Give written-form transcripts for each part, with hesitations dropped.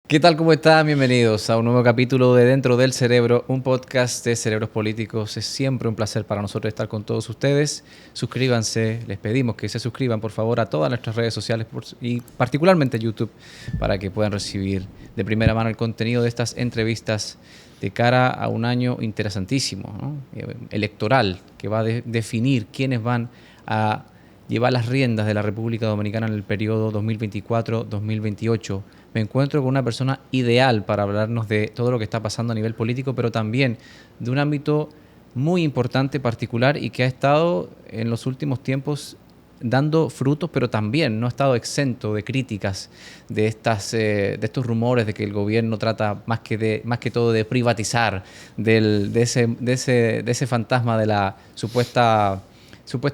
¿Qué tal? ¿Cómo están? Bienvenidos a un nuevo capítulo de Dentro del Cerebro, un podcast de cerebros políticos. Es siempre un placer para nosotros estar con todos ustedes. Suscríbanse, les pedimos que se suscriban por favor a todas nuestras redes sociales y particularmente YouTube para que puedan recibir de primera mano el contenido de estas entrevistas de cara a un año interesantísimo, ¿no? Electoral, que va a definir quiénes van a llevar las riendas de la República Dominicana en el periodo 2024-2028. Me encuentro con una persona ideal para hablarnos de todo lo que está pasando a nivel político, pero también de un ámbito muy importante, particular, y que ha estado en los últimos tiempos dando frutos, pero también no ha estado exento de críticas de estos rumores de que el gobierno trata más que todo de privatizar, de ese fantasma de la supuesta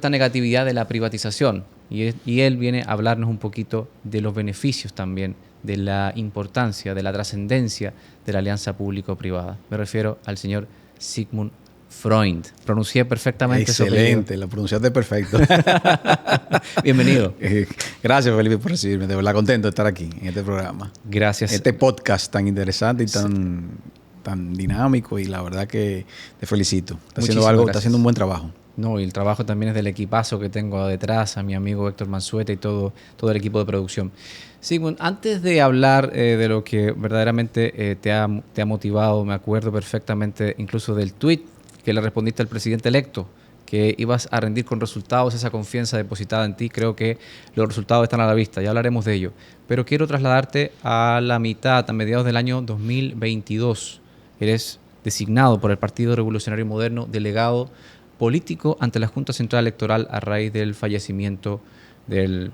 negatividad de la privatización. Y él viene a hablarnos un poquito de los beneficios también, de la importancia, de la trascendencia de la alianza público-privada. Me refiero al señor Sigmund Freud. Pronuncié perfectamente eso. Excelente, lo pronunciaste perfecto. Bienvenido. Gracias, Felipe, por recibirme. De verdad, contento de estar aquí en este programa. Gracias. Este podcast tan interesante y tan dinámico, y la verdad que te felicito. Está haciendo un buen trabajo. No, y el trabajo también es del equipazo que tengo detrás, a mi amigo Héctor Mansueta y todo el equipo de producción. Sigmund, antes de hablar de lo que verdaderamente te ha motivado, me acuerdo perfectamente incluso del tweet que le respondiste al presidente electo, que ibas a rendir con resultados esa confianza depositada en ti. Creo que los resultados están a la vista, ya hablaremos de ello. Pero quiero trasladarte a la mitad, a mediados del año 2022. Eres designado por el Partido Revolucionario Moderno delegado político ante la Junta Central Electoral a raíz del fallecimiento del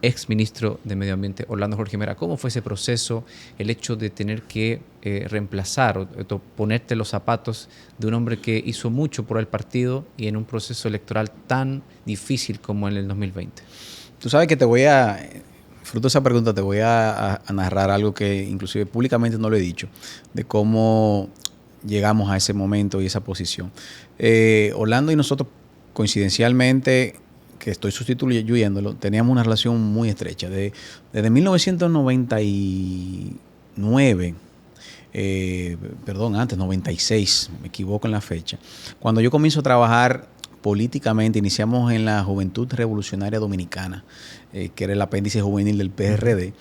ex ministro de Medio Ambiente, Orlando Jorge Mera. ¿Cómo fue ese proceso, el hecho de tener que reemplazar o ponerte los zapatos de un hombre que hizo mucho por el partido y en un proceso electoral tan difícil como en el 2020? Tú sabes que fruto de esa pregunta, te voy a narrar algo que inclusive públicamente no lo he dicho, de cómo llegamos a ese momento y esa posición. Orlando y nosotros, coincidencialmente, que estoy sustituyéndolo, teníamos una relación muy estrecha. Desde 1999, antes, 96, me equivoco en la fecha. Cuando yo comienzo a trabajar políticamente, iniciamos en la Juventud Revolucionaria Dominicana, que era el apéndice juvenil del PRD.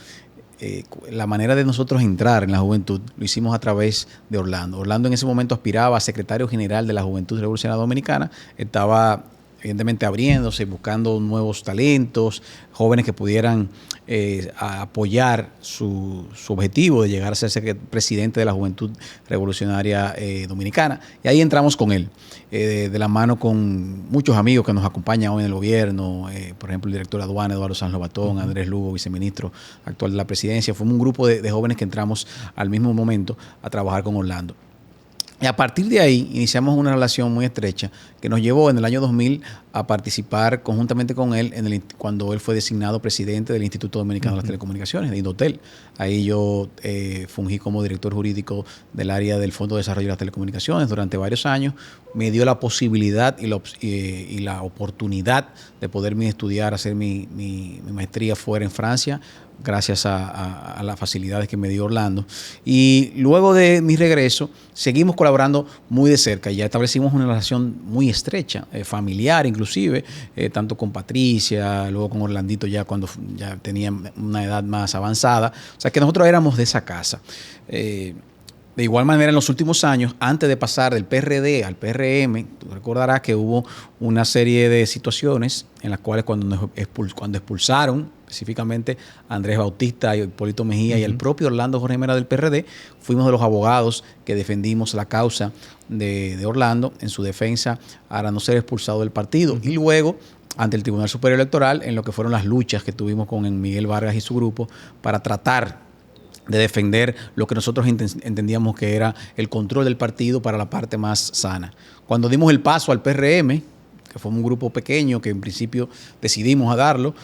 La manera de nosotros entrar en la juventud lo hicimos a través de Orlando. Orlando en ese momento aspiraba a secretario general de la Juventud Revolucionaria Dominicana. Estaba evidentemente abriéndose, buscando nuevos talentos, jóvenes que pudieran apoyar su objetivo de llegar a ser presidente de la Juventud Revolucionaria Dominicana. Y ahí entramos con él, de la mano con muchos amigos que nos acompañan hoy en el gobierno, por ejemplo, el director de aduana, Eduardo Sanz Lobatón, Andrés Lugo, viceministro actual de la presidencia. Fuimos un grupo de jóvenes que entramos al mismo momento a trabajar con Orlando. Y a partir de ahí iniciamos una relación muy estrecha que nos llevó en el año 2000 a participar conjuntamente con él cuando él fue designado presidente del Instituto Dominicano de las Telecomunicaciones, de Indotel. Ahí yo fungí como director jurídico del área del Fondo de Desarrollo de las Telecomunicaciones durante varios años. Me dio la posibilidad y la oportunidad de poderme estudiar, hacer mi maestría fuera en Francia, gracias a las facilidades que me dio Orlando. Y luego de mi regreso, seguimos colaborando muy de cerca. Ya establecimos una relación muy estrecha, familiar inclusive, tanto con Patricia, luego con Orlandito ya cuando ya tenía una edad más avanzada. O sea que nosotros éramos de esa casa. De igual manera, en los últimos años, antes de pasar del PRD al PRM, tú recordarás que hubo una serie de situaciones en las cuales cuando expulsaron específicamente a Andrés Bautista y Hipólito Mejía y al propio Orlando Jorge Mera del PRD, fuimos de los abogados que defendimos la causa de Orlando en su defensa para no ser expulsado del partido. Y luego, ante el Tribunal Superior Electoral, en lo que fueron las luchas que tuvimos con Miguel Vargas y su grupo para tratar de defender lo que nosotros entendíamos que era el control del partido para la parte más sana. Cuando dimos el paso al PRM, que fue un grupo pequeño que en principio decidimos a darlo,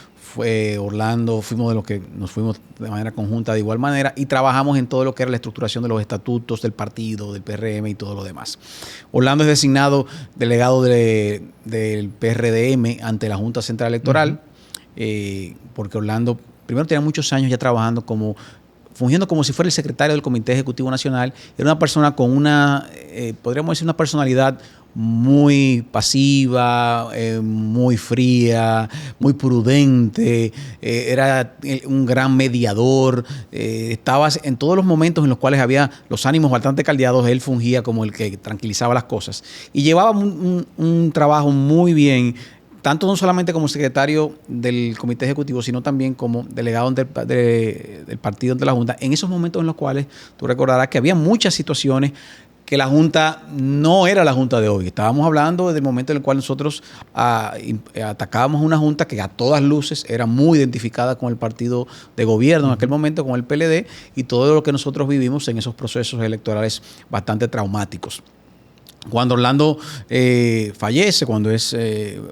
Orlando, fuimos de los que nos fuimos de manera conjunta de igual manera y trabajamos en todo lo que era la estructuración de los estatutos del partido, del PRM y todo lo demás. Orlando es designado delegado del PRDM ante la Junta Central Electoral, porque Orlando primero tenía muchos años ya trabajando como fungiendo como si fuera el secretario del Comité Ejecutivo Nacional. Era una persona con una, podríamos decir, una personalidad muy pasiva, muy fría, muy prudente, era un gran mediador, estaba en todos los momentos en los cuales había los ánimos bastante caldeados, él fungía como el que tranquilizaba las cosas y llevaba un trabajo muy bien, tanto no solamente como secretario del Comité Ejecutivo, sino también como delegado del partido ante la Junta, en esos momentos en los cuales tú recordarás que había muchas situaciones que la Junta no era la Junta de hoy. Estábamos hablando del momento en el cual nosotros atacábamos una Junta que a todas luces era muy identificada con el partido de gobierno en aquel momento, con el PLD, y todo lo que nosotros vivimos en esos procesos electorales bastante traumáticos. Cuando Orlando fallece, cuando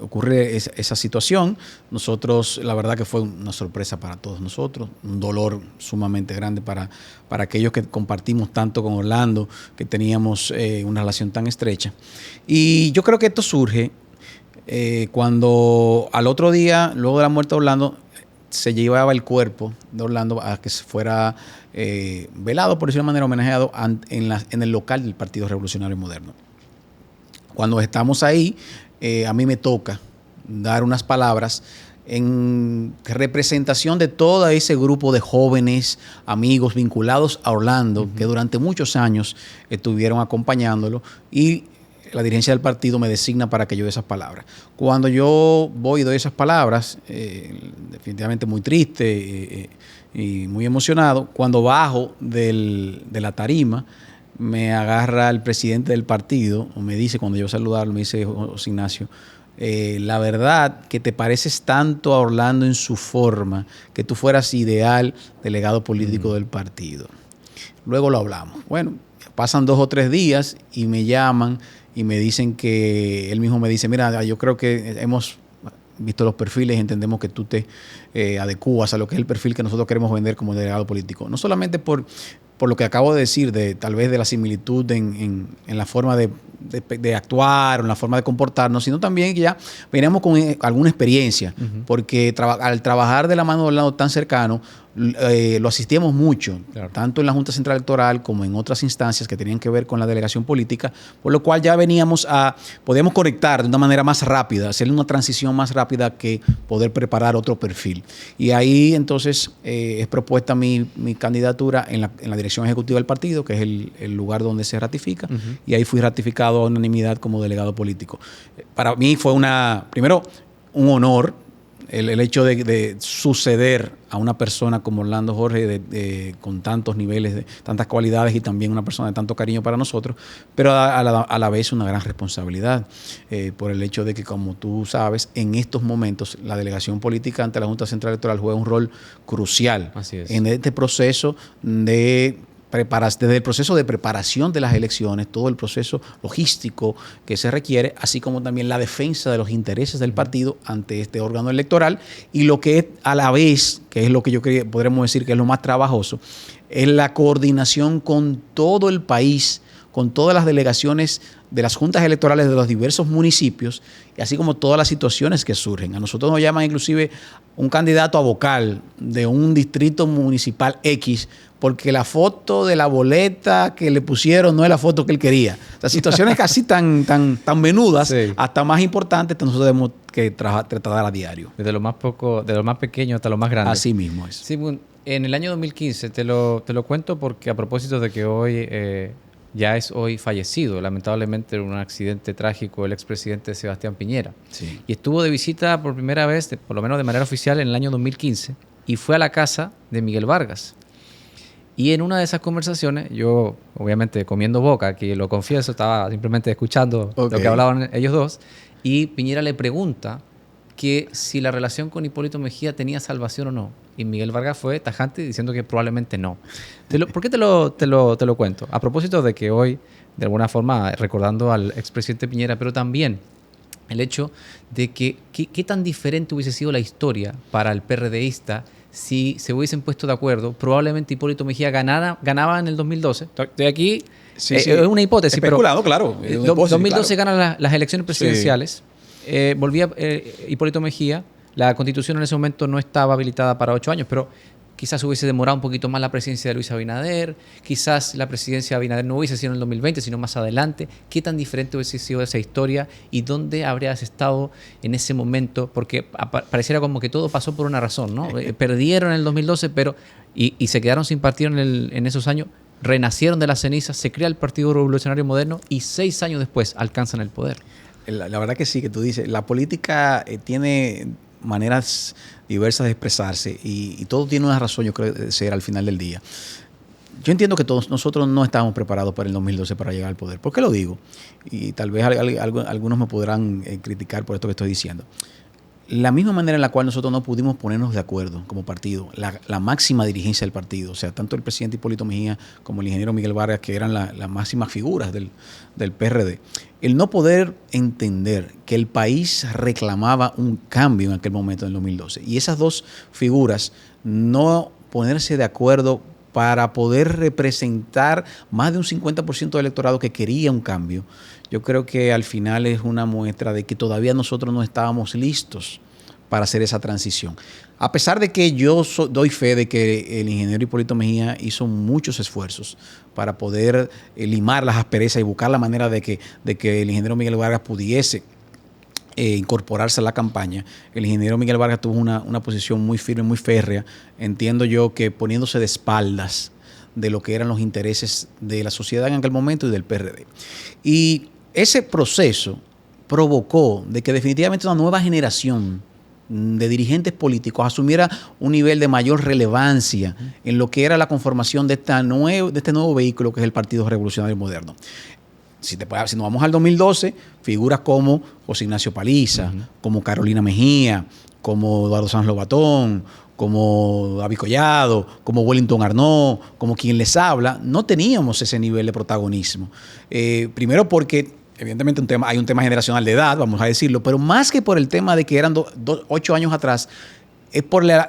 ocurre esa situación, nosotros, la verdad que fue una sorpresa para todos nosotros, un dolor sumamente grande para aquellos que compartimos tanto con Orlando, que teníamos una relación tan estrecha. Y yo creo que esto surge cuando al otro día, luego de la muerte de Orlando, se llevaba el cuerpo de Orlando a que se fuera velado, por decirlo de manera, homenajeado en el local del Partido Revolucionario Moderno. Cuando estamos ahí, a mí me toca dar unas palabras en representación de todo ese grupo de jóvenes, amigos vinculados a Orlando, que durante muchos años estuvieron acompañándolo, y la dirigencia del partido me designa para que yo dé esas palabras. Cuando yo voy y doy esas palabras, definitivamente muy triste y muy emocionado, cuando bajo de la tarima, me agarra el presidente del partido, o me dice, cuando yo saludarlo, me dice: José Ignacio, la verdad que te pareces tanto a Orlando en su forma, que tú fueras ideal delegado político del partido. Luego lo hablamos. Bueno, pasan 2 o 3 días y me llaman y me dicen que, él mismo me dice: mira, yo creo que hemos visto los perfiles y entendemos que tú te adecuas a lo que es el perfil que nosotros queremos vender como delegado político. No solamente por lo que acabo de decir, tal vez de la similitud en la forma de actuar o en la forma de comportarnos, sino también que ya veníamos con alguna experiencia, porque al trabajar de la mano de Orlando tan cercano, lo asistíamos mucho, tanto en la Junta Central Electoral como en otras instancias que tenían que ver con la delegación política, por lo cual ya podíamos conectar de una manera más rápida, hacer una transición más rápida que poder preparar otro perfil. Y ahí entonces es propuesta mi candidatura en la dirección ejecutiva del partido, que es el lugar donde se ratifica, y ahí fui ratificado a unanimidad como delegado político. Para mí fue primero un honor el hecho de suceder a una persona como Orlando Jorge, con tantos niveles, tantas cualidades, y también una persona de tanto cariño para nosotros, pero a la vez una gran responsabilidad, por el hecho de que, como tú sabes, en estos momentos la delegación política ante la Junta Central Electoral juega un rol crucial en este proceso desde el proceso de preparación de las elecciones, todo el proceso logístico que se requiere, así como también la defensa de los intereses del partido ante este órgano electoral, y lo que es a la vez, que es lo que podremos decir que es lo más trabajoso, es la coordinación con todo el país, con todas las delegaciones de las juntas electorales de los diversos municipios, y así como todas las situaciones que surgen. A nosotros nos llaman inclusive un candidato a vocal de un distrito municipal X, porque la foto de la boleta que le pusieron no es la foto que él quería. Las situaciones casi tan menudas, hasta más importantes, nosotros tenemos que tratar a diario. Desde lo más pequeño hasta lo más grande. Así mismo es. Sí, en el año 2015, te lo cuento porque a propósito de que hoy ya es hoy fallecido, lamentablemente, en un accidente trágico, el expresidente Sebastián Piñera. Sí. Y estuvo de visita por primera vez, por lo menos de manera oficial, en el año 2015, y fue a la casa de Miguel Vargas. Y en una de esas conversaciones, yo, obviamente, comiendo boca, que lo confieso, estaba simplemente escuchando lo que hablaban ellos dos, y Piñera le pregunta que si la relación con Hipólito Mejía tenía salvación o no. Y Miguel Vargas fue tajante diciendo que probablemente no. ¿Por qué te lo cuento? A propósito de que hoy, de alguna forma, recordando al expresidente Piñera, pero también el hecho de que qué tan diferente hubiese sido la historia para el PRDista si se hubiesen puesto de acuerdo. Probablemente Hipólito Mejía ganaba en el 2012. Estoy aquí, es una hipótesis. Especulado, pero claro. En 2012 ganan las elecciones presidenciales. Volvía Hipólito Mejía. La Constitución en ese momento no estaba habilitada para 8 años, pero quizás hubiese demorado un poquito más la presidencia de Luis Abinader, quizás la presidencia de Abinader no hubiese sido en el 2020, sino más adelante. ¿Qué tan diferente hubiese sido esa historia y dónde habrías estado en ese momento? Porque pareciera como que todo pasó por una razón, ¿no? Perdieron en el 2012, pero y se quedaron sin partido en esos años. Renacieron de las cenizas, se crea el Partido Revolucionario Moderno y 6 años después alcanzan el poder. La verdad que sí, que tú dices, la política tiene maneras diversas de expresarse y todo tiene una razón, yo creo, de ser al final del día. Yo entiendo que todos nosotros no estábamos preparados para el 2012 para llegar al poder. ¿Por qué lo digo? Y tal vez algunos me podrán criticar por esto que estoy diciendo. La misma manera en la cual nosotros no pudimos ponernos de acuerdo como partido, la máxima dirigencia del partido, o sea, tanto el presidente Hipólito Mejía como el ingeniero Miguel Vargas, que eran las máximas figuras del PRD, el no poder entender que el país reclamaba un cambio en aquel momento, en el 2012, y esas dos figuras no ponerse de acuerdo para poder representar más de un 50% del electorado que quería un cambio, yo creo que al final es una muestra de que todavía nosotros no estábamos listos para hacer esa transición. A pesar de que yo doy fe de que el ingeniero Hipólito Mejía hizo muchos esfuerzos para poder limar las asperezas y buscar la manera de que el ingeniero Miguel Vargas pudiese incorporarse a la campaña. El ingeniero Miguel Vargas tuvo una posición muy firme, muy férrea, entiendo yo que poniéndose de espaldas de lo que eran los intereses de la sociedad en aquel momento y del PRD. Y ese proceso provocó de que definitivamente una nueva generación de dirigentes políticos asumiera un nivel de mayor relevancia en lo que era la conformación de este nuevo vehículo que es el Partido Revolucionario Moderno. Si nos vamos al 2012, figuras como José Ignacio Paliza, como Carolina Mejía, como Eduardo Sanz Lobatón, como David Collado, como Wellington Arnaud, como quien les habla, no teníamos ese nivel de protagonismo. Primero porque, evidentemente, hay un tema generacional de edad, vamos a decirlo, pero más que por el tema de que eran 8 años atrás, es por el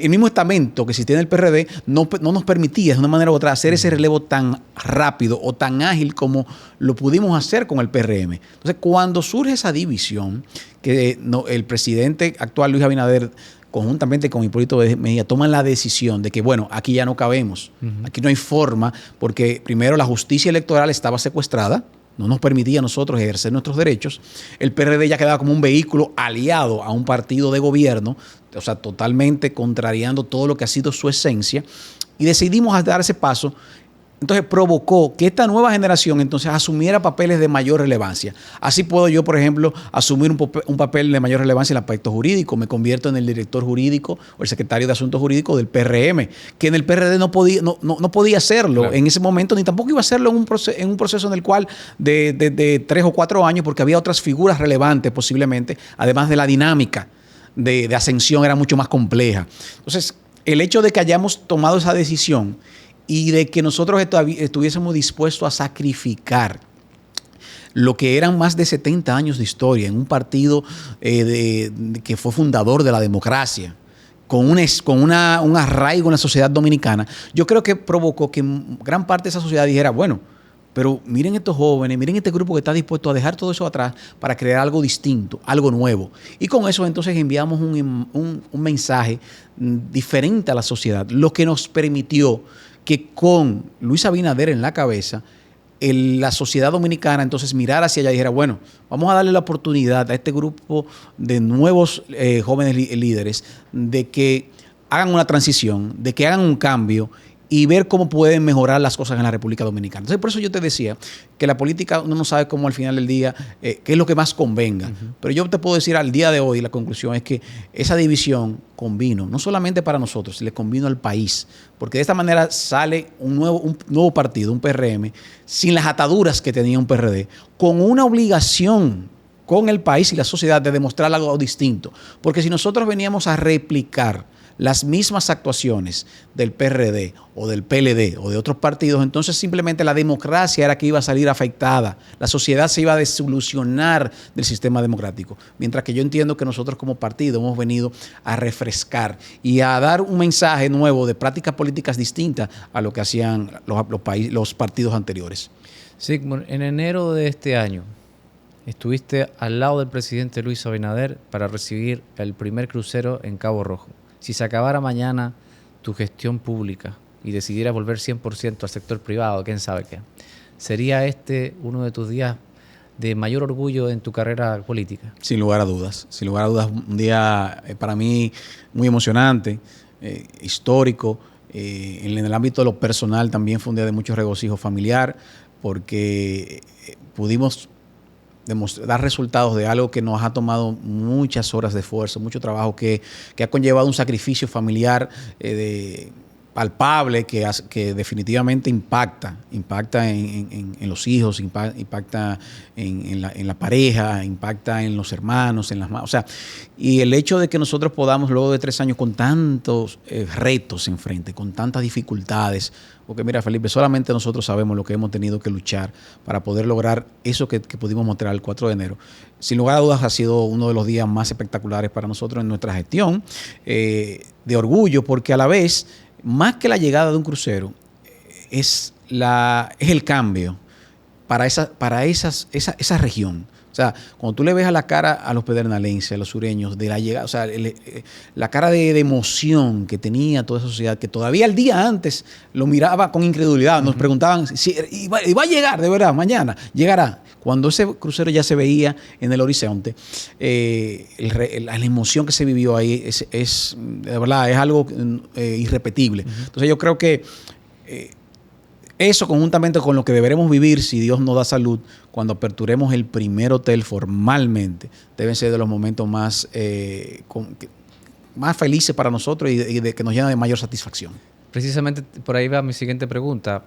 mismo estamento que existía en el PRD no nos permitía de una manera u otra hacer ese relevo tan rápido o tan ágil como lo pudimos hacer con el PRM. Entonces, cuando surge esa división, que el presidente actual Luis Abinader, conjuntamente con Hipólito Mejía, toman la decisión de que, bueno, aquí ya no cabemos, aquí no hay forma, porque primero la justicia electoral estaba secuestrada, no nos permitía a nosotros ejercer nuestros derechos. El PRD ya quedaba como un vehículo aliado a un partido de gobierno, o sea, totalmente contrariando todo lo que ha sido su esencia, y decidimos dar ese paso. Entonces provocó que esta nueva generación entonces asumiera papeles de mayor relevancia. Así puedo yo, por ejemplo, asumir un papel de mayor relevancia en el aspecto jurídico. Me convierto en el director jurídico o el secretario de Asuntos Jurídicos del PRM, que en el PRD no podía hacerlo, claro, en ese momento, ni tampoco iba a hacerlo en un proceso en el cual de 3 o 4 años, porque había otras figuras relevantes posiblemente, además de la dinámica de ascensión era mucho más compleja. Entonces, el hecho de que hayamos tomado esa decisión y de que nosotros estuviésemos dispuestos a sacrificar lo que eran más de 70 años de historia en un partido que fue fundador de la democracia, con un arraigo en la sociedad dominicana, yo creo que provocó que gran parte de esa sociedad dijera, bueno, pero miren estos jóvenes, miren este grupo que está dispuesto a dejar todo eso atrás para crear algo distinto, algo nuevo. Y con eso entonces enviamos un mensaje diferente a la sociedad, lo que nos permitió que con Luis Abinader en la cabeza, la sociedad dominicana entonces mirara hacia allá y dijera, bueno, vamos a darle la oportunidad a este grupo de nuevos jóvenes líderes de que hagan una transición, de que hagan un cambio y ver cómo pueden mejorar las cosas en la República Dominicana. Entonces, por eso yo te decía que la política uno no sabe cómo al final del día, qué es lo que más convenga. Pero yo te puedo decir al día de hoy, la conclusión es que esa división convino, no solamente para nosotros, le convino al país. Porque de esta manera sale un nuevo partido, un PRM, sin las ataduras que tenía un PRD, con una obligación con el país y la sociedad de demostrar algo distinto. Porque si nosotros veníamos a replicar las mismas actuaciones del PRD o del PLD o de otros partidos, entonces simplemente la democracia era que iba a salir afectada, la sociedad se iba a desilusionar del sistema democrático, mientras que yo entiendo que nosotros como partido hemos venido a refrescar y a dar un mensaje nuevo de prácticas políticas distintas a lo que hacían los partidos anteriores. Sigmund, en enero de este año estuviste al lado del presidente Luis Abinader para recibir el primer crucero en Cabo Rojo. si se acabara mañana tu gestión pública y decidieras volver 100% al sector privado, quién sabe qué, ¿sería este uno de tus días de mayor orgullo en tu carrera política? Sin lugar a dudas. Sin lugar a dudas, un día para mí muy emocionante, histórico. En el ámbito de lo personal también fue un día de mucho regocijo familiar, porque pudimos dar resultados de algo que nos ha tomado muchas horas de esfuerzo, mucho trabajo, que ha conllevado un sacrificio familiar palpable, que definitivamente impacta en los hijos, impacta en la pareja, impacta en los hermanos, en las madres. O sea, y el hecho de que nosotros podamos, luego de 3 años, con tantos retos enfrente, con tantas dificultades, porque mira, Felipe, solamente nosotros sabemos lo que hemos tenido que luchar para poder lograr eso que pudimos mostrar el 4 de enero. Sin lugar a dudas ha sido uno de los días más espectaculares para nosotros en nuestra gestión, de orgullo, porque a la vez, más que la llegada de un crucero, es el cambio para esa región. O sea, cuando tú le ves a la cara a los pedernales, a los sureños, de la llegada, o sea, la cara de emoción que tenía toda esa sociedad, que todavía el día antes lo miraba con incredulidad, nos preguntaban si iba a llegar, de verdad, mañana, llegará. Cuando ese crucero ya se veía en el horizonte, la emoción que se vivió ahí es de verdad, es algo irrepetible. Entonces yo creo que eso, conjuntamente con lo que deberemos vivir, si Dios nos da salud, cuando aperturemos el primer hotel formalmente, deben ser de los momentos más felices para nosotros y de que nos llena de mayor satisfacción. Precisamente por ahí va mi siguiente pregunta.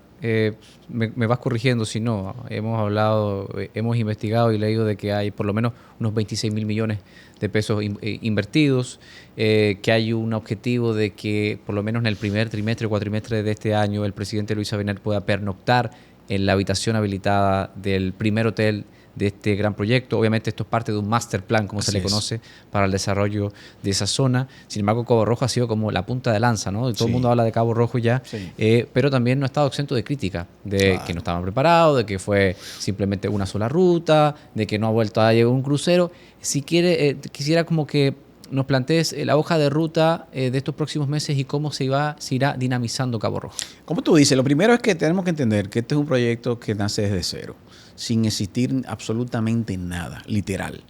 Me vas corrigiendo si no. Hemos investigado y leído de que hay por lo menos unos 26.000 millones de pesos invertidos, que hay un objetivo de que por lo menos en el primer trimestre o cuatrimestre de este año el presidente Luis Abinader pueda pernoctar en la habitación habilitada del primer hotel de este gran proyecto. Obviamente esto es parte de un master plan, como se le conoce, para el desarrollo de esa zona. Sin embargo, Cabo Rojo ha sido como la punta de lanza, ¿no? Todo el mundo habla de Cabo Rojo ya, pero también no ha estado exento de crítica, de que no estaban preparados, de que fue simplemente una sola ruta, de que no ha vuelto a llegar un crucero. Si quiere, quisiera como que nos plantees la hoja de ruta de estos próximos meses y cómo se irá dinamizando Cabo Rojo. Como tú dices, lo primero es que tenemos que entender que este es un proyecto que nace desde cero, sin existir absolutamente nada, literal.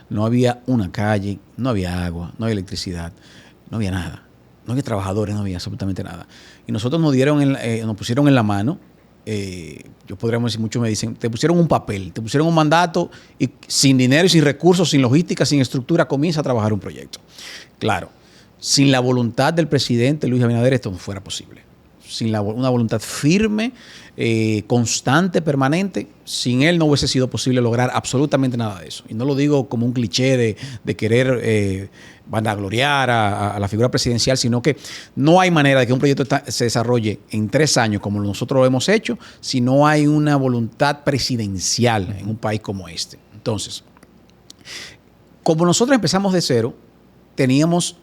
No había una calle, no había agua, no había electricidad, no había nada. No había trabajadores, no había absolutamente nada. Y nosotros nos pusieron en la mano, yo podríamos decir, muchos me dicen, te pusieron un papel, te pusieron un mandato y sin dinero y sin recursos, sin logística, sin estructura, comienza a trabajar un proyecto. Claro, sin la voluntad del presidente Luis Abinader esto no fuera posible. Sin una voluntad firme, constante, permanente, sin él no hubiese sido posible lograr absolutamente nada de eso. Y no lo digo como un cliché de querer vanagloriar a la figura presidencial, sino que no hay manera de que un proyecto se desarrolle en 3 años como nosotros lo hemos hecho si no hay una voluntad presidencial en un país como este. Entonces, como nosotros empezamos de cero, teníamos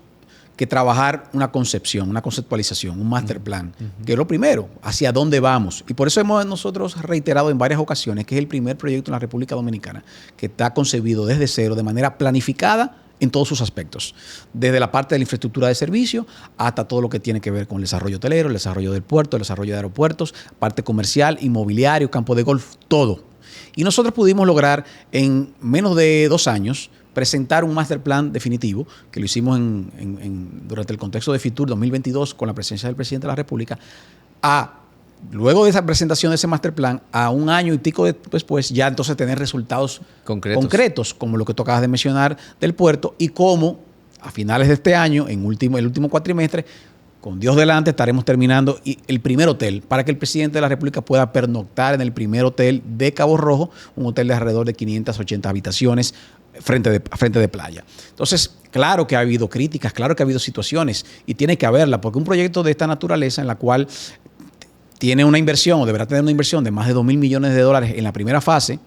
que trabajar una concepción, una conceptualización, un master plan, que es lo primero, hacia dónde vamos. Y por eso hemos nosotros reiterado en varias ocasiones que es el primer proyecto en la República Dominicana que está concebido desde cero, de manera planificada en todos sus aspectos, desde la parte de la infraestructura de servicio hasta todo lo que tiene que ver con el desarrollo hotelero, el desarrollo del puerto, el desarrollo de aeropuertos, parte comercial, inmobiliario, campo de golf, todo. Y nosotros pudimos lograr en menos de 2 años presentar un master plan definitivo, que lo hicimos durante el contexto de FITUR 2022 con la presencia del presidente de la República, luego de esa presentación de ese master plan, a 1 año y pico después, ya entonces tener resultados concretos, como lo que tú acabas de mencionar del puerto, y como a finales de este año, el último cuatrimestre, con Dios delante, estaremos terminando el primer hotel para que el presidente de la República pueda pernoctar en el primer hotel de Cabo Rojo, un hotel de alrededor de 580 habitaciones, frente de playa. Entonces, claro que ha habido críticas, claro que ha habido situaciones y tiene que haberla, porque un proyecto de esta naturaleza en la cual tiene una inversión o deberá tener una inversión de más de 2.000 millones de dólares en la primera fase,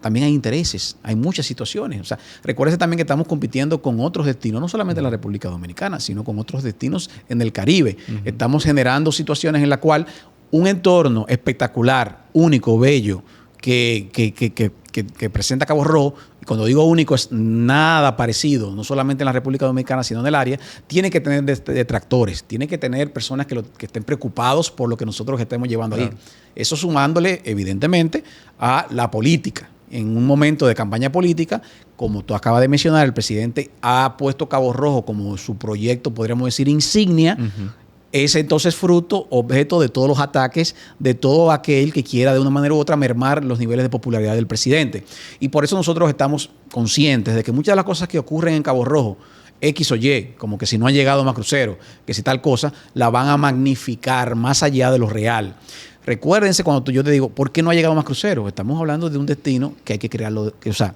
también hay intereses, hay muchas situaciones. O sea, recuérdese también que estamos compitiendo con otros destinos, no solamente en la República Dominicana, sino con otros destinos en el Caribe. Estamos generando situaciones en las cuales un entorno espectacular, único, bello, que presenta Cabo Rojo y cuando digo único es nada parecido, no solamente en la República Dominicana, sino en el área, tiene que tener detractores, tiene que tener personas que estén preocupados por lo que nosotros estemos llevando ahí. Eso sumándole, evidentemente, a la política. En un momento de campaña política, como tú acabas de mencionar, el presidente ha puesto Cabo Rojo como su proyecto, podríamos decir, insignia. Es entonces fruto, objeto de todos los ataques de todo aquel que quiera de una manera u otra mermar los niveles de popularidad del presidente. Y por eso nosotros estamos conscientes de que muchas de las cosas que ocurren en Cabo Rojo, X o Y, como que si no han llegado más cruceros, que si tal cosa, la van a magnificar más allá de lo real. Recuérdense cuando yo te digo, ¿por qué no ha llegado más cruceros? Estamos hablando de un destino que hay que crearlo, o sea,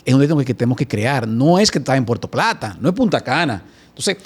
es un destino que tenemos que crear. No es que está en Puerto Plata, no es Punta Cana. Entonces,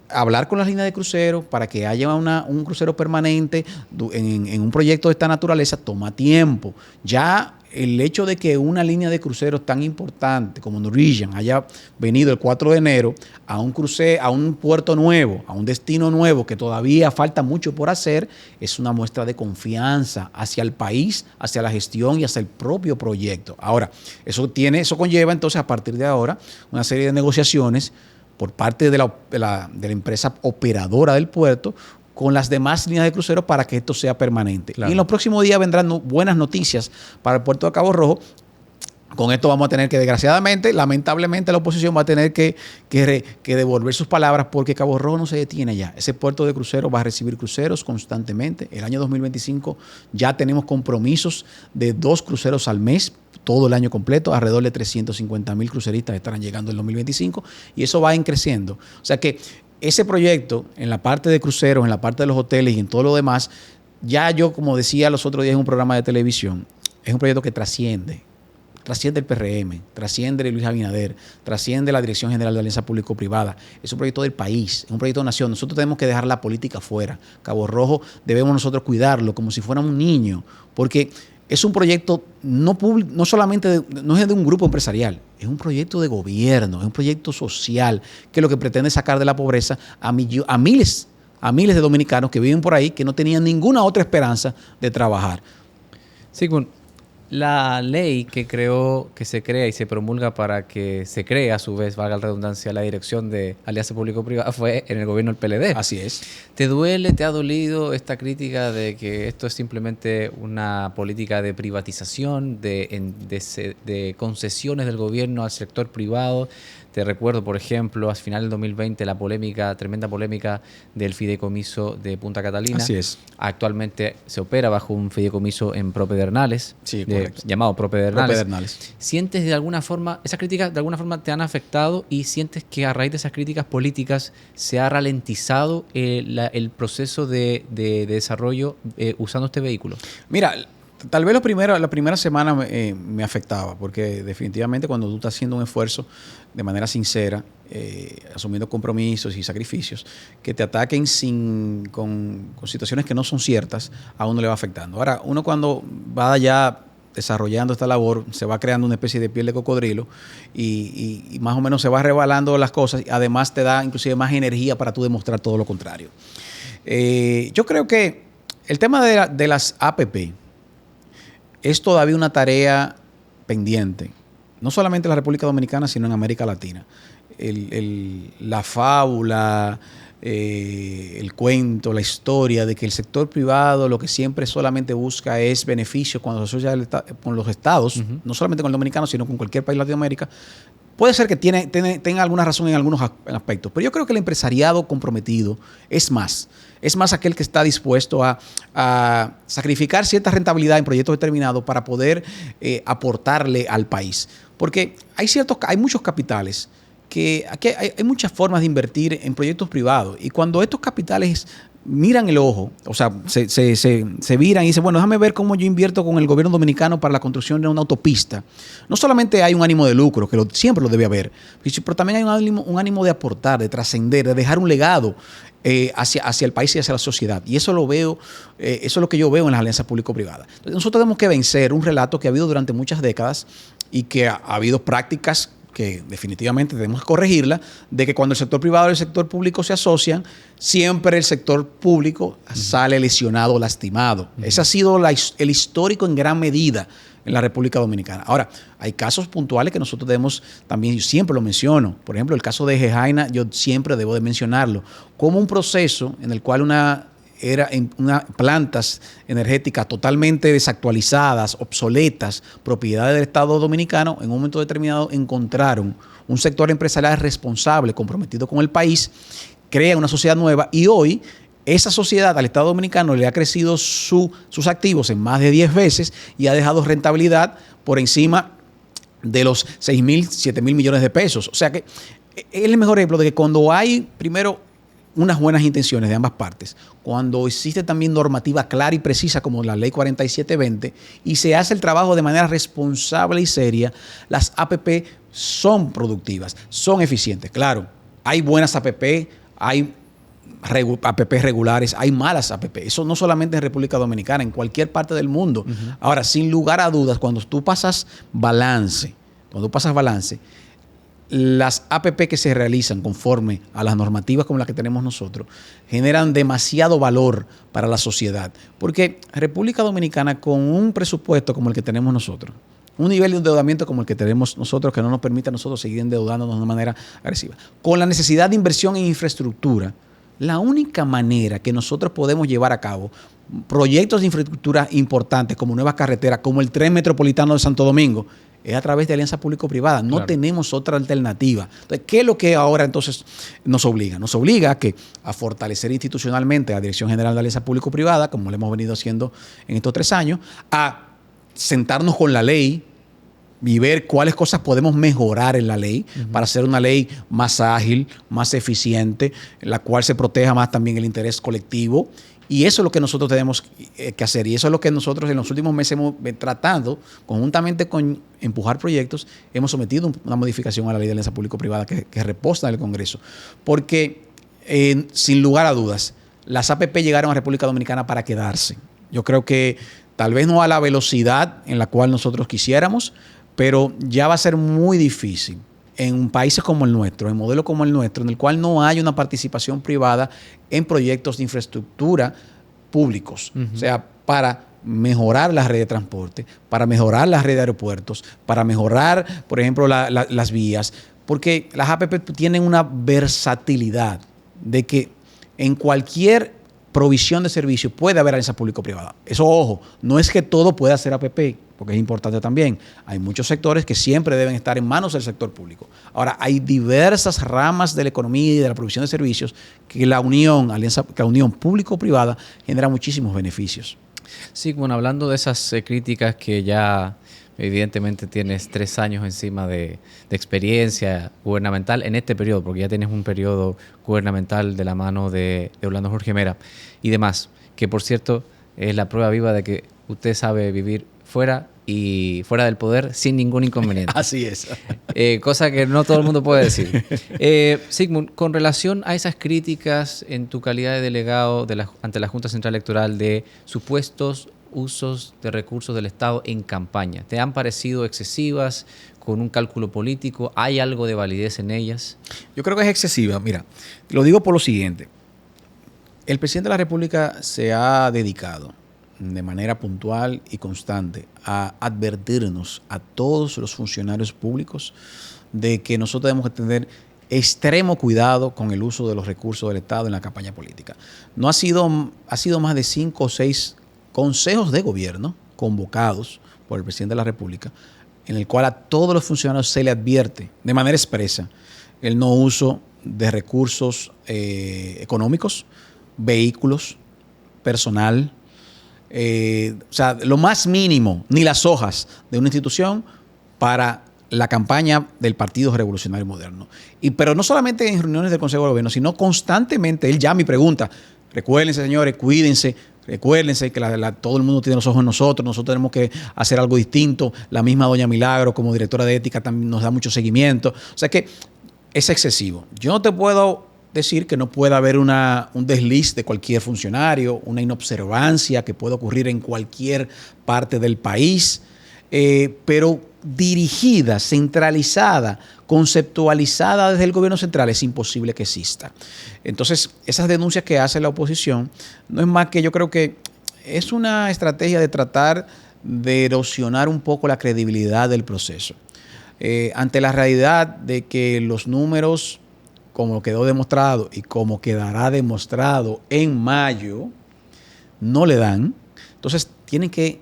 hablar con las líneas de crucero para que haya un crucero permanente en un proyecto de esta naturaleza toma tiempo. Ya el hecho de que una línea de cruceros tan importante como Norwegian haya venido el 4 de enero a un puerto nuevo, a un destino nuevo que todavía falta mucho por hacer, es una muestra de confianza hacia el país, hacia la gestión y hacia el propio proyecto. Ahora, eso conlleva entonces a partir de ahora una serie de negociaciones por parte de la empresa operadora del puerto con las demás líneas de crucero para que esto sea permanente. Claro. Y en los próximos días vendrán buenas noticias para el puerto de Cabo Rojo. Con esto vamos a tener que, desgraciadamente, lamentablemente, la oposición va a tener que devolver sus palabras porque Cabo Rojo no se detiene ya. Ese puerto de cruceros va a recibir cruceros constantemente. El año 2025 ya tenemos compromisos de 2 cruceros al mes, todo el año completo. Alrededor de 350,000 cruceristas estarán llegando en 2025 y eso va a ir creciendo. O sea que ese proyecto, en la parte de cruceros, en la parte de los hoteles y en todo lo demás, ya yo, como decía los otros días en un programa de televisión, es un proyecto que trasciende el PRM, trasciende Luis Abinader, trasciende la Dirección General de Alianza Público-Privada. Es un proyecto del país, es un proyecto de nación. Nosotros tenemos que dejar la política fuera. Cabo Rojo debemos nosotros cuidarlo como si fuera un niño, porque es un proyecto no solamente no es de un grupo empresarial, es un proyecto de gobierno, es un proyecto social que lo que pretende es sacar de la pobreza a miles de dominicanos que viven por ahí que no tenían ninguna otra esperanza de trabajar. Sigmund, la ley que se crea y se promulga para que se cree, a su vez, valga la redundancia, la Dirección de Alianza Público-Privada fue en el gobierno del PLD. Así es. ¿Te ha dolido esta crítica de que esto es simplemente una política de privatización, de concesiones del gobierno al sector privado? Te recuerdo, por ejemplo, a final del 2020 la tremenda polémica del fideicomiso de Punta Catalina. Así es. Actualmente se opera bajo un fideicomiso en Propedernales, sí, llamado Propedernales. Propedernales. ¿Sientes de alguna forma, esas críticas de alguna forma te han afectado y sientes que a raíz de esas críticas políticas se ha ralentizado el proceso de desarrollo usando este vehículo? Mira, tal vez la primera semana me afectaba, porque definitivamente cuando tú estás haciendo un esfuerzo de manera sincera, asumiendo compromisos y sacrificios, que te ataquen con situaciones que no son ciertas, a uno le va afectando. Ahora, uno cuando va ya desarrollando esta labor, se va creando una especie de piel de cocodrilo y más o menos se va rebalando las cosas, y además te da inclusive más energía para tú demostrar todo lo contrario. Yo creo que el tema de las APP es todavía una tarea pendiente, no solamente en la República Dominicana, sino en América Latina. La fábula, el cuento, la historia de que el sector privado lo que siempre solamente busca es beneficio cuando se asocia con los estados, no solamente con el dominicano, sino con cualquier país de Latinoamérica, puede ser que tenga alguna razón en algunos aspectos, pero yo creo que el empresariado comprometido es más aquel que está dispuesto a sacrificar cierta rentabilidad en proyectos determinados para poder aportarle al país. Porque hay muchos capitales que aquí hay muchas formas de invertir en proyectos privados, y cuando estos capitales miran el ojo, o sea, se viran y dicen, bueno, déjame ver cómo yo invierto con el gobierno dominicano para la construcción de una autopista. No solamente hay un ánimo de lucro, que siempre lo debe haber, pero también hay un ánimo de aportar, de trascender, de dejar un legado hacia el país y hacia la sociedad. Y eso eso es lo que yo veo en las alianzas público-privadas. Entonces, nosotros tenemos que vencer un relato que ha habido durante muchas décadas y que ha habido prácticas que definitivamente tenemos que corregirla, de que cuando el sector privado y el sector público se asocian, siempre el sector público sale lesionado, lastimado. Ese ha sido el histórico en gran medida. en la República Dominicana. Ahora, hay casos puntuales que nosotros debemos, también yo siempre lo menciono. Por ejemplo, el caso de Gejaina, yo siempre debo de mencionarlo, como un proceso en el cual unas plantas energéticas totalmente desactualizadas, obsoletas, propiedades del Estado Dominicano, en un momento determinado encontraron un sector empresarial responsable, comprometido con el país, crea una sociedad nueva y hoy esa sociedad al Estado Dominicano le ha crecido sus activos en más de 10 veces y ha dejado rentabilidad por encima de los 6.000, 7.000 millones de pesos. O sea que es el mejor ejemplo de que cuando hay, primero, unas buenas intenciones de ambas partes, cuando existe también normativa clara y precisa como la Ley 4720 y se hace el trabajo de manera responsable y seria, las APP son productivas, son eficientes. Claro, hay buenas APP, hay APP regulares, hay malas APP. Eso no solamente en República Dominicana, en cualquier parte del mundo. Ahora, sin lugar a dudas, cuando tú pasas balance, las APP que se realizan conforme a las normativas como las que tenemos nosotros generan demasiado valor para la sociedad. Porque República Dominicana, con un presupuesto como el que tenemos nosotros, un nivel de endeudamiento como el que tenemos nosotros, que no nos permite a nosotros seguir endeudándonos de una manera agresiva, con la necesidad de inversión en infraestructura, la única manera que nosotros podemos llevar a cabo proyectos de infraestructura importantes como nuevas carreteras, como el tren metropolitano de Santo Domingo, es a través de alianza público-privada. No tenemos otra alternativa. Entonces, ¿qué es lo que ahora entonces nos obliga? Nos obliga a fortalecer institucionalmente a la Dirección General de Alianza Público-Privada, como lo hemos venido haciendo en estos 3 años, a sentarnos con la ley y ver cuáles cosas podemos mejorar en la ley para hacer una ley más ágil, más eficiente, en la cual se proteja más también el interés colectivo. Y eso es lo que nosotros tenemos que hacer. Y eso es lo que nosotros en los últimos meses hemos tratado, conjuntamente con empujar proyectos, hemos sometido una modificación a la ley de alianza público-privada que reposa en el Congreso. Porque, sin lugar a dudas, las APP llegaron a República Dominicana para quedarse. Yo creo que tal vez no a la velocidad en la cual nosotros quisiéramos, pero ya va a ser muy difícil en países como el nuestro, en modelos como el nuestro, en el cual no hay una participación privada en proyectos de infraestructura públicos. O sea, para mejorar la red de transporte, para mejorar la red de aeropuertos, para mejorar, por ejemplo, las vías, porque las APP tienen una versatilidad de que en cualquier provisión de servicio puede haber alianza público-privada. Eso, ojo, no es que todo pueda ser APP, porque es importante también. Hay muchos sectores que siempre deben estar en manos del sector público. Ahora, hay diversas ramas de la economía y de la provisión de servicios que la unión público-privada genera muchísimos beneficios. Sí, bueno, hablando de esas críticas que ya evidentemente tienes 3 años encima de experiencia gubernamental en este periodo, porque ya tienes un periodo gubernamental de la mano de Orlando Jorge Mera y demás, que por cierto es la prueba viva de que usted sabe vivir fuera del poder sin ningún inconveniente. Así es. Cosa que no todo el mundo puede decir. Sigmund, con relación a esas críticas en tu calidad de delegado ante la Junta Central Electoral de supuestos usos de recursos del Estado en campaña, ¿te han parecido excesivas, con un cálculo político? ¿Hay algo de validez en ellas? Yo creo que es excesiva. Mira, lo digo por lo siguiente. El presidente de la República se ha dedicado de manera puntual y constante a advertirnos a todos los funcionarios públicos de que nosotros debemos tener extremo cuidado con el uso de los recursos del Estado en la campaña política. Ha sido más de 5 o 6 consejos de gobierno convocados por el presidente de la República, en el cual a todos los funcionarios se le advierte de manera expresa el no uso de recursos económicos, vehículos, personal, o sea, lo más mínimo, ni las hojas de una institución para la campaña del Partido Revolucionario Moderno. Pero no solamente en reuniones del Consejo de Gobierno, sino constantemente él llama y pregunta: recuérdense, señores, cuídense, recuérdense que todo el mundo tiene los ojos en nosotros tenemos que hacer algo distinto. La misma doña Milagro, como directora de ética, también nos da mucho seguimiento. O sea que es excesivo. Yo no te puedo decir que no pueda haber un desliz de cualquier funcionario, una inobservancia que pueda ocurrir en cualquier parte del país, pero dirigida, centralizada, conceptualizada desde el gobierno central, es imposible que exista. Entonces, esas denuncias que hace la oposición no es más que, yo creo que es una estrategia de tratar de erosionar un poco la credibilidad del proceso. Ante la realidad de que los números, como quedó demostrado y como quedará demostrado en mayo, no le dan, entonces tienen que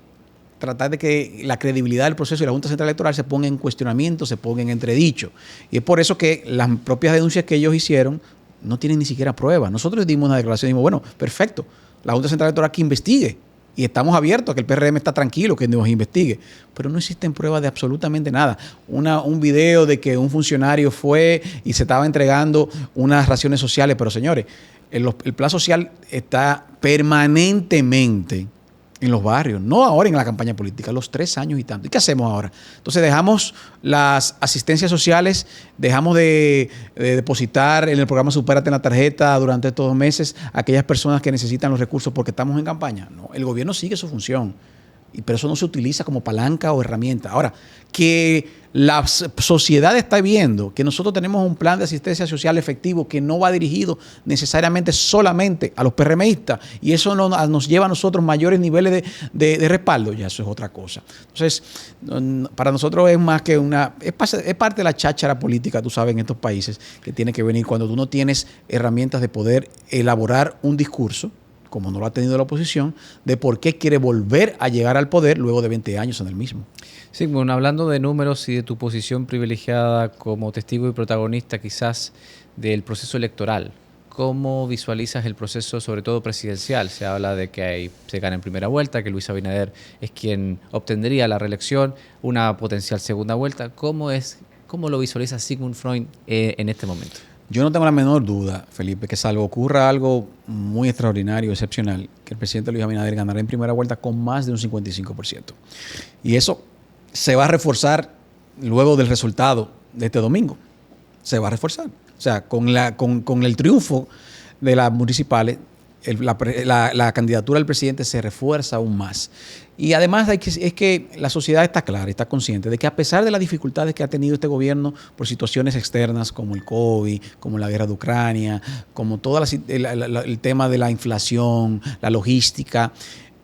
tratar de que la credibilidad del proceso y la Junta Central Electoral se ponga en cuestionamiento, se ponga en entredicho. Y es por eso que las propias denuncias que ellos hicieron no tienen ni siquiera pruebas. Nosotros dimos una declaración y dijimos, bueno, perfecto, la Junta Central Electoral que investigue. Y estamos abiertos a que el PRM está tranquilo, que nos investigue. Pero no existen pruebas de absolutamente nada. Un video de que un funcionario fue y se estaba entregando unas raciones sociales. Pero señores, el plan social está permanentemente en los barrios, no ahora en la campaña política, los 3 años y tanto. ¿Y qué hacemos ahora? Entonces dejamos las asistencias sociales, dejamos de depositar en el programa Supérate en la tarjeta durante estos 2 meses a aquellas personas que necesitan los recursos porque estamos en campaña. No, el gobierno sigue su función, pero eso no se utiliza como palanca o herramienta. Ahora, que la sociedad está viendo que nosotros tenemos un plan de asistencia social efectivo que no va dirigido necesariamente solamente a los PRMistas y eso nos lleva a nosotros mayores niveles de respaldo, ya eso es otra cosa. Entonces, para nosotros es más que es parte de la cháchara política, tú sabes, en estos países, que tiene que venir cuando tú no tienes herramientas de poder elaborar un discurso, como no lo ha tenido la oposición, de por qué quiere volver a llegar al poder luego de 20 años en el mismo. Sí, bueno, hablando de números y de tu posición privilegiada como testigo y protagonista quizás del proceso electoral, ¿cómo visualizas el proceso, sobre todo presidencial? Se habla de que se gana en primera vuelta, que Luis Abinader es quien obtendría la reelección, una potencial segunda vuelta. ¿Cómo lo visualiza Sigmund Freud en este momento? Yo no tengo la menor duda, Felipe, que salvo ocurra algo muy extraordinario, excepcional, que el presidente Luis Abinader ganará en primera vuelta con más de un 55%. Y eso se va a reforzar luego del resultado de este domingo. Se va a reforzar. O sea, con el triunfo de las municipales, la candidatura del presidente se refuerza aún más. Y además es que la sociedad está clara, está consciente de que a pesar de las dificultades que ha tenido este gobierno por situaciones externas como el COVID, como la guerra de Ucrania, como todo el tema de la inflación, la logística,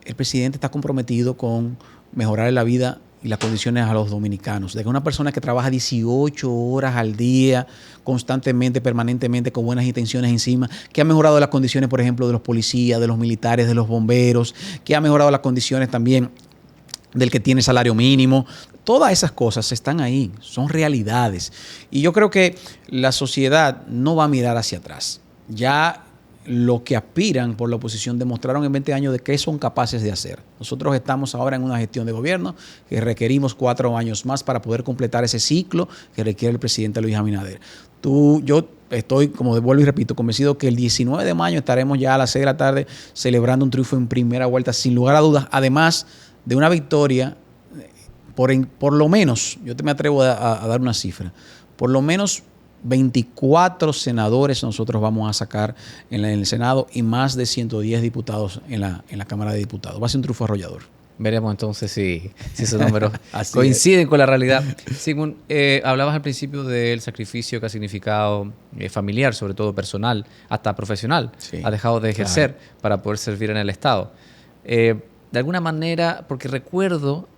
el presidente está comprometido con mejorar la vida y las condiciones a los dominicanos. De que una persona que trabaja 18 horas al día, constantemente, permanentemente, con buenas intenciones encima, que ha mejorado las condiciones, por ejemplo, de los policías, de los militares, de los bomberos, que ha mejorado las condiciones también del que tiene salario mínimo. Todas esas cosas están ahí, son realidades. Y yo creo que la sociedad no va a mirar hacia atrás. Ya lo que aspiran por la oposición demostraron en 20 años de qué son capaces de hacer. Nosotros estamos ahora en una gestión de gobierno que requerimos 4 años más para poder completar ese ciclo que requiere el presidente Luis Abinader. Yo estoy, como vuelvo y repito, convencido que el 19 de mayo estaremos ya a las 6 de la tarde celebrando un triunfo en primera vuelta, sin lugar a dudas, además de una victoria, por lo menos, yo me atrevo a dar una cifra, por lo menos 24 senadores nosotros vamos a sacar en el Senado y más de 110 diputados en la Cámara de Diputados. Va a ser un triunfo arrollador. Veremos entonces si esos números coinciden con la realidad. Sigmund, hablabas al principio del sacrificio que ha significado familiar, sobre todo personal, hasta profesional. Sí, ha dejado de ejercer para poder servir en el Estado. De alguna manera, porque recuerdo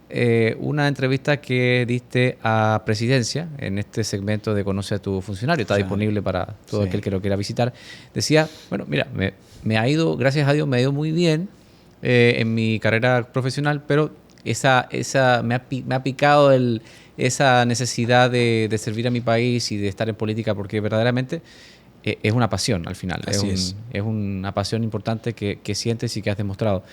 una entrevista que diste a Presidencia en este segmento de Conoce a tu funcionario, está disponible para todo aquel que lo quiera visitar. Decía, bueno, mira, me ha ido, gracias a Dios, me ha ido muy bien en mi carrera profesional, pero me ha picado esa necesidad de servir a mi país y de estar en política, porque verdaderamente es una pasión al final. Es una pasión importante que sientes y que has demostrado.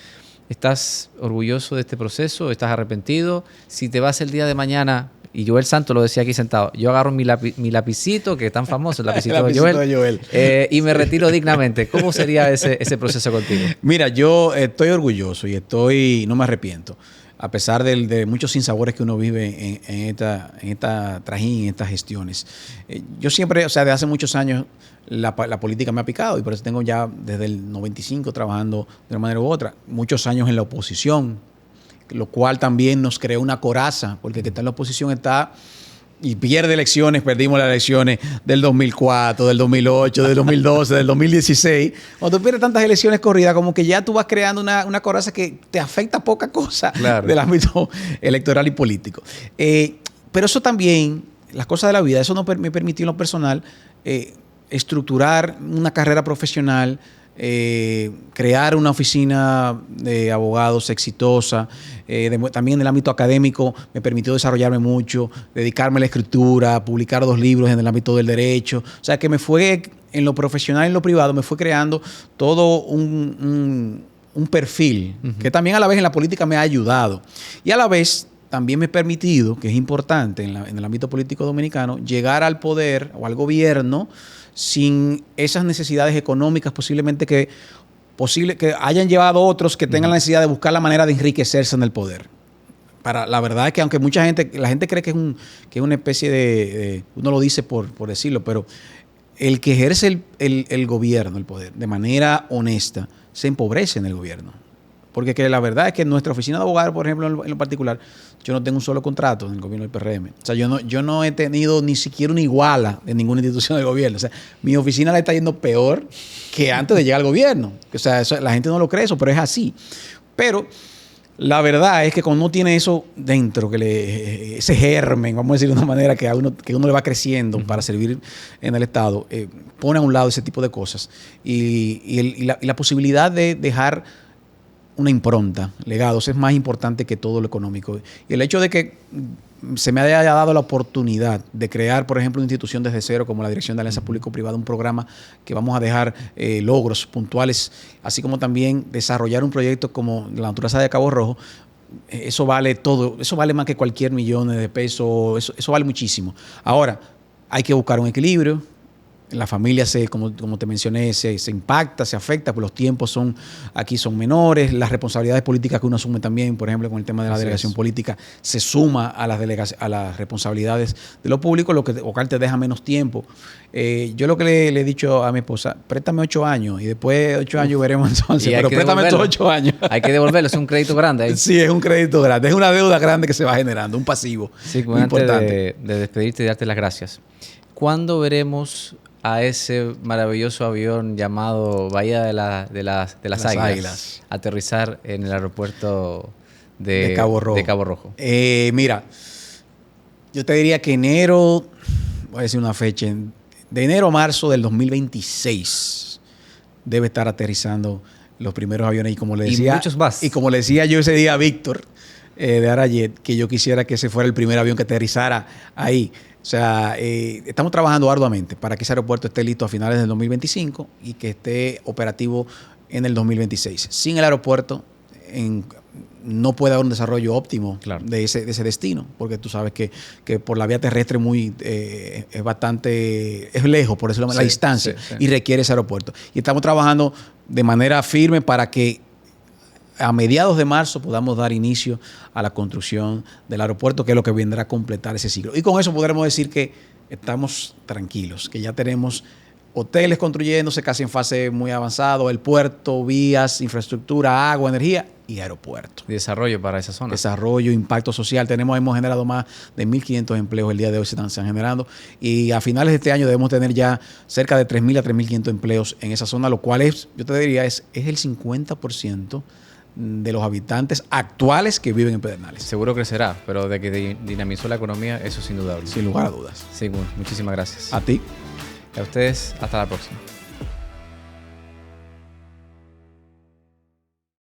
¿Estás orgulloso de este proceso? ¿Estás arrepentido? Si te vas el día de mañana, y Joel Santos lo decía aquí sentado, yo agarro mi lapicito, que es tan famoso, el lapicito de Joel, y me retiro dignamente. ¿Cómo sería ese proceso contigo? Mira, yo estoy orgulloso y no me arrepiento. A pesar de muchos sinsabores que uno vive en esta trajín, en estas gestiones. Yo siempre, desde hace muchos años, la política me ha picado y por eso tengo ya desde el 95 trabajando de una manera u otra, muchos años en la oposición, lo cual también nos creó una coraza, porque el que está en la oposición está y pierde elecciones, perdimos las elecciones del 2004, del 2008, del 2012, del 2016. Cuando tú pierdes tantas elecciones corridas, como que ya tú vas creando una coraza que te afecta poca cosa del ámbito electoral y político. Pero eso también, las cosas de la vida, eso no me permitió en lo personal estructurar una carrera profesional, crear una oficina de abogados exitosa. También en el ámbito académico me permitió desarrollarme mucho, dedicarme a la escritura, publicar 2 libros en el ámbito del derecho. O sea, que me fue, en lo profesional y en lo privado, me fue creando todo un perfil, que también a la vez en la política me ha ayudado. Y a la vez también me he permitido, que es importante en el ámbito político dominicano, llegar al poder o al gobierno sin esas necesidades económicas posiblemente que hayan llevado otros que tengan la necesidad de buscar la manera de enriquecerse en el poder. La verdad es que aunque la gente cree que es una especie de uno lo dice por decirlo, pero el que ejerce el gobierno, el poder, de manera honesta, se empobrece en el gobierno. Porque la verdad es que en nuestra oficina de abogados, por ejemplo, en lo particular, yo no tengo un solo contrato en el gobierno del PRM. O sea, yo no he tenido ni siquiera una iguala en ninguna institución del gobierno. O sea, mi oficina le está yendo peor que antes de llegar al gobierno. O sea, la gente no lo cree eso, pero es así. Pero la verdad es que cuando uno tiene eso dentro, ese germen, vamos a decir de una manera, que uno le va creciendo para servir en el Estado, pone a un lado ese tipo de cosas. Y la posibilidad de dejar una impronta, legados, es más importante que todo lo económico. Y el hecho de que se me haya dado la oportunidad de crear, por ejemplo, una institución desde cero como la Dirección de Alianza Público-Privada, un programa que vamos a dejar logros puntuales, así como también desarrollar un proyecto como la naturaleza de Cabo Rojo, eso vale todo, eso vale más que cualquier millón de pesos, eso vale muchísimo. Ahora, hay que buscar un equilibrio. La familia, como te mencioné, se impacta, se afecta, pues los tiempos aquí son menores, las responsabilidades políticas que uno asume también, por ejemplo, con el tema de la delegación política, se suma a las responsabilidades de lo público, lo cual te deja menos tiempo. Yo lo que le he dicho a mi esposa, préstame 8 años y después de 8 años veremos entonces, pero préstame estos 8 años. Hay que devolverlo, es un crédito grande ahí. Sí, es un crédito grande, es una deuda grande que se va generando, un pasivo. Sí, muy importante. De despedirte y darte las gracias. ¿Cuándo veremos a ese maravilloso avión llamado Bahía de las Águilas aterrizar en el aeropuerto de Cabo Rojo? Mira, yo te diría que enero, voy a decir una fecha, de enero a marzo del 2026 debe estar aterrizando los primeros aviones. Y como le decía, y muchos más. Y como le decía yo ese día a Víctor de Arayet, que yo quisiera que ese fuera el primer avión que aterrizara ahí. O sea, estamos trabajando arduamente para que ese aeropuerto esté listo a finales del 2025 y que esté operativo en el 2026. Sin el aeropuerto no puede haber un desarrollo óptimo de ese destino, porque tú sabes que por la vía terrestre es lejos, por eso la distancia, y requiere ese aeropuerto. Y estamos trabajando de manera firme para que a mediados de marzo podamos dar inicio a la construcción del aeropuerto, que es lo que vendrá a completar ese ciclo. Y con eso podremos decir que estamos tranquilos, que ya tenemos hoteles construyéndose casi en fase muy avanzada, el puerto, vías, infraestructura, agua, energía y aeropuerto. Y desarrollo para esa zona. Desarrollo, impacto social. Hemos generado más de 1.500 empleos el día de hoy, se están generando. Y a finales de este año debemos tener ya cerca de 3.000 a 3.500 empleos en esa zona, lo cual yo te diría, es el 50% de los habitantes actuales que viven en Pedernales. Seguro crecerá, pero de que dinamizó la economía, eso es indudable. Sin lugar a dudas. Sí, muchísimas gracias. A ti. Y a ustedes, hasta la próxima.